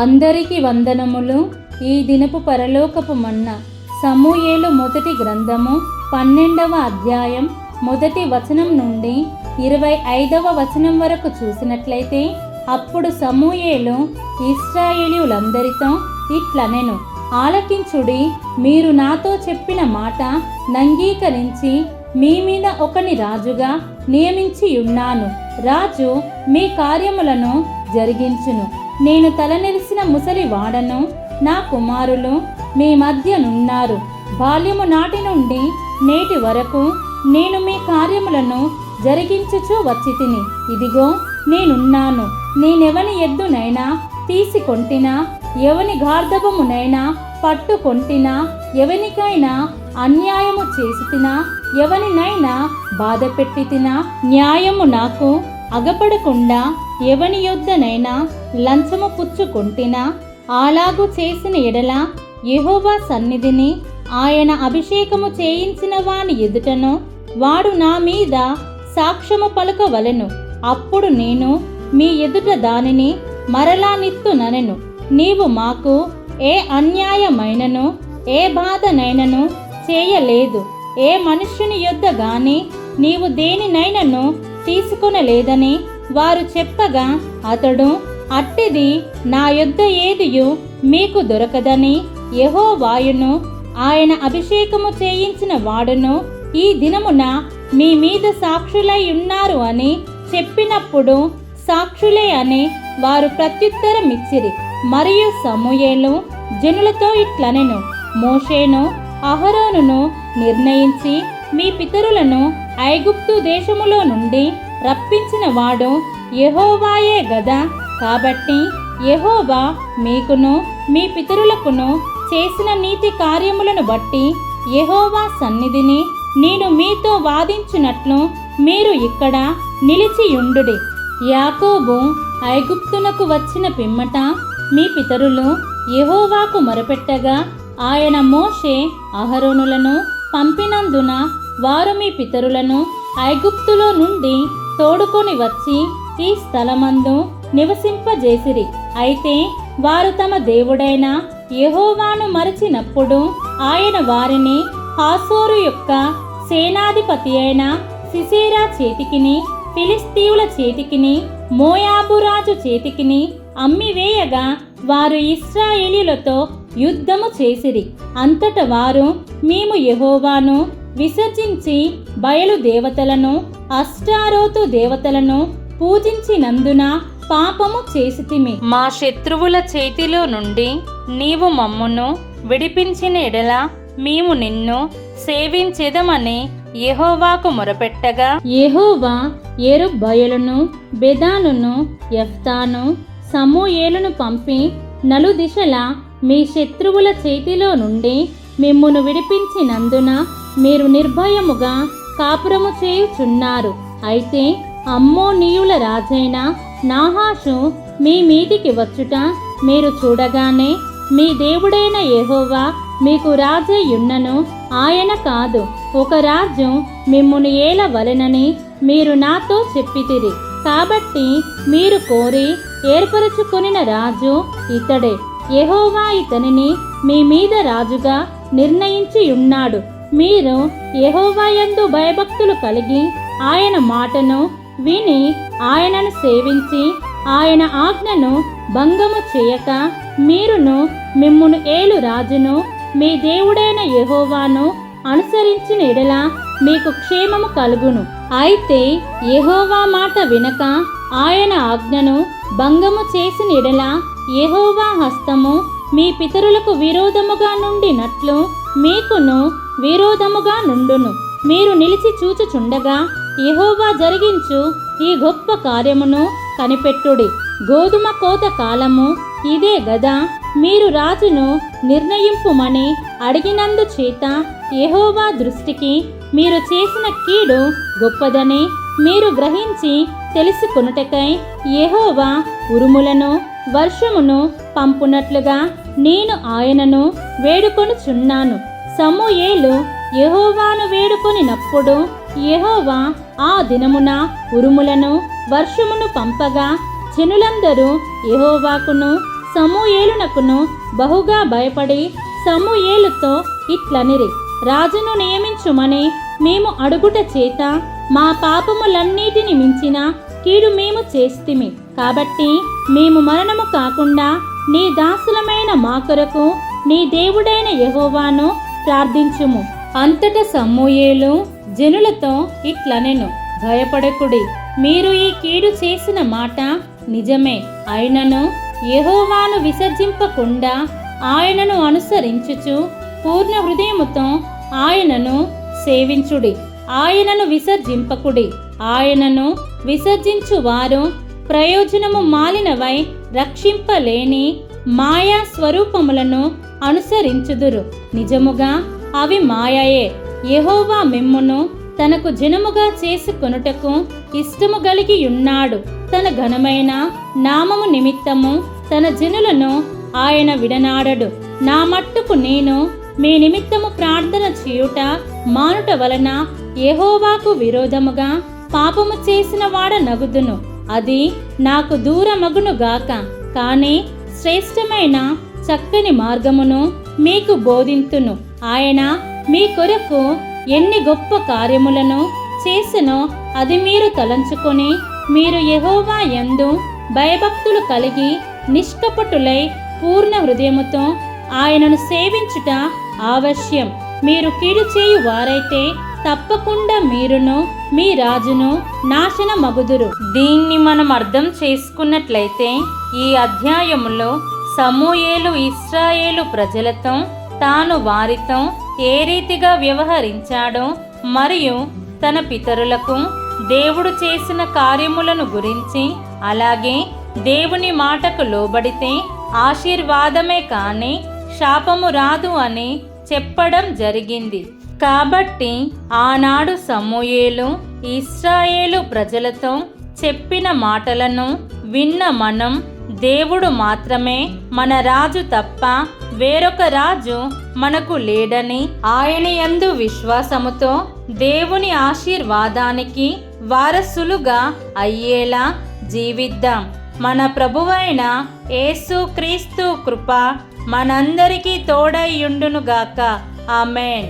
అందరికీ వందనములు. ఈ దినపు పరలోకపు మన్నా సమూయేలు మొదటి గ్రంథము 12వ అధ్యాయం మొదటి వచనం నుండి 25వ వచనం వరకు చూసినట్లయితే, అప్పుడు సమూయేలు ఇశ్రాయేలీయులందరితో ఇట్లనెను: ఆలకించుడి, మీరు నాతో చెప్పిన మాట నంగీకరించి మీ మీద ఒకని రాజుగా నియమించియున్నాను. రాజు మీ కార్యములను జరిగించును. నేను తలనెరిసిన ముసలి వాడను, నా కుమారులు మీ మధ్యనున్నారు. బాల్యము నాటి నుండి నేటి వరకు నేను మీ కార్యములను జరిగించుచూ వచ్చితిని. ఇదిగో నేనున్నాను. నేనెవని ఎద్దునైనా తీసుకొంటినా, ఎవని గార్ధబమునైనా పట్టుకొంటినా, ఎవనికైనా అన్యాయము చేసితినా, ఎవనినైనా బాధ పెట్టితినా, న్యాయము నాకు అగపడకుండా ఎవని యొద్దనైనా లంచము పుచ్చుకొంటినా, అలాగు చేసిన ఎడల యెహోవా సన్నిధిని ఆయన అభిషేకము చేయించిన వాని ఎదుటను వాడు నా మీద సాక్ష్యము పలుకవలెను. అప్పుడు నేను మీ ఎదుట దానిని మరలా నిత్తుననెను. నీవు మాకు ఏ అన్యాయమైనను ఏ బాధనైనను చేయలేదు, ఏ మనుష్యుని యొద్ద గాని నీవు దేనినైనను తీసుకొనలేదని వారు చెప్పగా, అతడు, అట్టిది నా యొద్ద ఏదియు మీకు దొరకదని యెహోవాయును ఆయన అభిషేకము చేయించిన వాడును ఈ దినమున మీ మీద సాక్షులై ఉన్నారు అని చెప్పినప్పుడు సాక్షులే అని వారు ప్రత్యుత్తరమిచ్చిరి. మరియు సమూయేలు జనులతో ఇట్లనెను: మోషేను అహరోనును నిర్ణయించి మీ పితరులను ఐగుప్తు దేశములో నుండి రప్పించిన వాడు యెహోవాయే గదా. కాబట్టి యెహోవా మీకును మీ పితరులకును చేసిన నీతి కార్యములను బట్టి యెహోవా సన్నిధిని నేను మీతో వాదించున్నట్లు మీరు ఇక్కడ నిలిచియుండుడి. యాకోబు ఐగుప్తునకు వచ్చిన పిమ్మట మీ పితరులు యెహోవాకు మొరపెట్టగా, ఆయన మోషే అహరోనులను పంపినందున వారు మీ పితరులను ఐగుప్తులో నుండి తోడుకొని వచ్చి ఈ స్థలమందు నివసింపజేసిరి. అయితే వారు తమ దేవుడైన యెహోవాను మరచినప్పుడు ఆయన వారిని హాసోరు యొక్క సేనాధిపతి అయిన సిసెరా చేతికిని, ఫిలిస్తీయుల చేతికిని, మోయాబు రాజు చేతికిని అమ్మివేయగా వారు ఇశ్రాయేలీయులతో యుద్ధము చేసిరి. అంతట వారు, మేము యెహోవాను విసర్జించి బయలు దేవతలను, అష్టారోతు దేవతలను పూజించినందున పాపము చేసితిమి. మా శత్రువుల చేతిలో నుండి నీవు మమ్మును విడిపించిన ఎడల మేము నిన్ను సేవించెదమని యెహోవాకు మొరపెట్టగా, యెహోవా యెరుబ్బయలును, బెదానును, యెఫ్తాను, సమూయేలును పంపి నలుదిశల మీ శత్రువుల చేతిలో నుండి మిమ్మును విడిపించినందున మీరు నిర్భయముగా కాపురము చేయుచున్నారు. అయితే అమ్మోనీయుల రాజైన నాహాషు మీ మీదికి వచ్చుట మీరు చూడగానే, మీ దేవుడైన యెహోవా మీకు రాజయ్యున్నను, ఆయన కాదు, ఒక రాజు మిమ్మును ఏలవలెనని మీరు నాతో చెప్పితిరి. కాబట్టి మీరు కోరి ఏర్పరచుకొనిన రాజు ఇతడే. యెహోవా ఇతనిని మీ మీద రాజుగా నిర్ణయించియున్నాడు. మీరు యెహోవాయందు భయభక్తులు కలిగి ఆయన మాటను విని ఆయనను సేవించి ఆయన ఆజ్ఞను భంగము చేయక, మీరును మిమ్మును ఏలు రాజును మీ దేవుడైన యెహోవాను అనుసరించిన ఎడల మీకు క్షేమము కలుగును. అయితే యెహోవా మాట వినక ఆయన ఆజ్ఞను భంగము చేసిన ఎడల యెహోవా హస్తము మీ పితరులకు విరోధముగా నుండినట్లు మీకును విరోధముగా నుండును. మీరు నిలిచి చూచుచుండగా యెహోవా జరిగించు ఈ గొప్ప కార్యమును కనిపెట్టుడి. గోధుమ కోత కాలము ఇదే గదా. మీరు రాజును నిర్ణయింపుమని అడిగినందు చేత యెహోవా దృష్టికి మీరు చేసిన కీడు గొప్పదని మీరు గ్రహించి తెలుసుకొనుటకై యెహోవా ఉరుములను వర్షమును పంపునట్లుగా నేను ఆయనను వేడుకొనుచున్నాను. సమూయేలు యెహోవాను వేడుకొనినప్పుడు యెహోవా ఆ దినమున ఉరుములను వర్షమును పంపగా జనులందరూ యెహోవాకును సమూయేలునకును బహుగా భయపడి సమూయేలుతో ఇట్లనిరి, రాజును నియమించుమని మేము అడుగుట చేత మా పాపములన్నిటిని మించిన కీడు మేము చేస్తిమి. కాబట్టి మేము మరణము కాకుండా నీ దాసులమైన మా కొరకు నీ దేవుడైన యెహోవాను ప్రార్థించుము. అంతటా సమూయేలు జనులతో ఇట్లనెను, భయపడకుడి, మీరు ఈ కీడు చేసిన మాట నిజమే. అయినను యెహోవాను విసర్జింపకుండా ఆయనను అనుసరించుచు పూర్ణ హృదయముతో ఆయనను సేవించుడి. ఆయనను విసర్జింపకుడి. ఆయనను విసర్జించువారు ప్రయోజనము మాలినవై రక్షింపలేని మాయా స్వరూపములను అనుసరించుదురు. నిజముగా అవి మాయయే. యెహోవా మిమ్మును తనకు జనముగా చేసుకొనుటకు ఇష్టము కలిగి ఉన్నాడు. తన ఘనమైన నామము నిమిత్తము తన జనులను ఆయన విడనాడడు. నా మట్టుకు నేను మీ నిమిత్తము ప్రార్థన చేయుట మానుట వలన యెహోవాకు విరోధముగా పాపము చేసిన వాడనగుదును. అది నాకు దూరమగును గాక. కానీ శ్రేష్టమైన చక్కని మార్గమును మీకు బోధింతును. ఆయన మీ కొరకు ఎన్ని గొప్ప కార్యములను చేసెనో అది మీరు తలంచుకొని మీరు యెహోవా యందు భయభక్తులు కలిగి నిష్కపటులై పూర్ణ హృదయముతో ఆయనను సేవించుట ఆవశ్యం. మీరు కీడు చేయు వారైతే తప్పకుండా మీరును మీ రాజును నాశనమగుదురు. దీన్ని మనం అర్థం చేసుకున్నట్లయితే ఈ అధ్యాయములో సమూయేలు ఇశ్రాయేలు ప్రజలతో తాను వారితో ఏ రీతిగా వ్యవహరించాడో మరియు తన పితరులకు దేవుడు చేసిన కార్యములను గురించి, అలాగే దేవుని మాటకు లోబడితే ఆశీర్వాదమే కానీ శాపము రాదు అని చెప్పడం జరిగింది. కాబట్టి ఆనాడు సమూయేలు ఇశ్రాయేలు ప్రజలతో చెప్పిన మాటలను విన్న మనం, దేవుడు మాత్రమే మన రాజు తప్ప వేరొక రాజు మనకు లేడని ఆయన యందు విశ్వాసముతో దేవుని ఆశీర్వాదానికి వారసులుగా అయ్యేలా జీవిద్దాం. మన ప్రభువైన యేసుక్రీస్తు కృప మనందరికీ తోడై యుండునుగాక. ఆమేన్.